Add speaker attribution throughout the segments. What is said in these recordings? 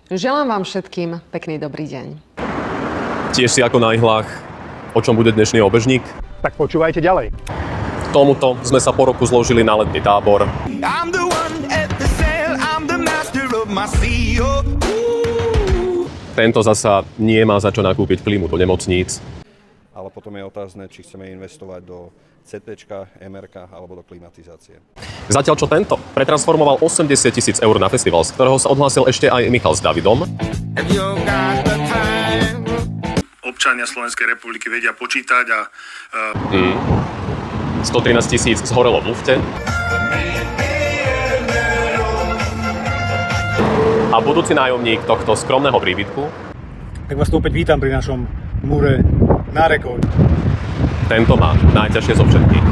Speaker 1: Želám vám všetkým pekný dobrý deň.
Speaker 2: Tiež si ako na ihlách, o čom bude dnešný obežník?
Speaker 3: Tak počúvajte ďalej.
Speaker 2: K tomuto sme sa po roku zložili na letný tábor.
Speaker 4: I'm the one at the sail, I'm the master of my sea.
Speaker 2: Tento zasa nie má za čo nakúpiť klímu do nemocníc.
Speaker 5: Ale potom je otázne, či chceme investovať do CTčka, MRka alebo do klimatizácie.
Speaker 2: Zatiaľ čo tento pretransformoval 80 000 eur na festival, z ktorého sa odhlásil ešte aj Michal s Davidom.
Speaker 4: Have you got the time?
Speaker 6: Občania Slovenskej republiky vedia počítať a
Speaker 2: 113 000 zhorelo v lufte. A budúci nájomník tohto skromného príbytku,
Speaker 3: Tak vás tu opäť vítam pri našom múre nárekov.
Speaker 2: tento má najťažšie zo všetkých.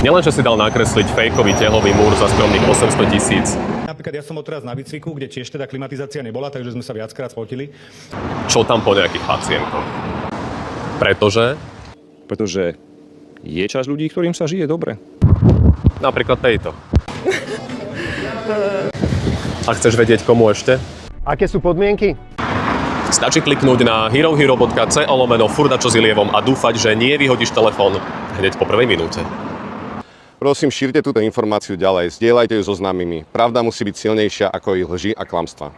Speaker 2: Nielenže si dal nakresliť fejkový tehlový múr za skromných 800 000,
Speaker 3: Napríklad ja som odteraz na bicyklu, kde tiež teda klimatizácia nebola, takže sme sa viackrát spotili.
Speaker 2: čo tam po nejakých pacientoch. Pretože
Speaker 7: je časť ľudí, ktorým sa žije dobre.
Speaker 2: napríklad tejto. A chceš vedieť komu ešte?
Speaker 3: Aké sú podmienky?
Speaker 2: Stačí kliknúť na herohero.co/furdačo s Ilievom a dúfať, že nie vyhodíš telefón hneď po prvej minúte.
Speaker 5: Prosím, šírte túto informáciu ďalej, zdieľajte ju so známymi. Pravda musí byť silnejšia ako ich lži a klamstvá.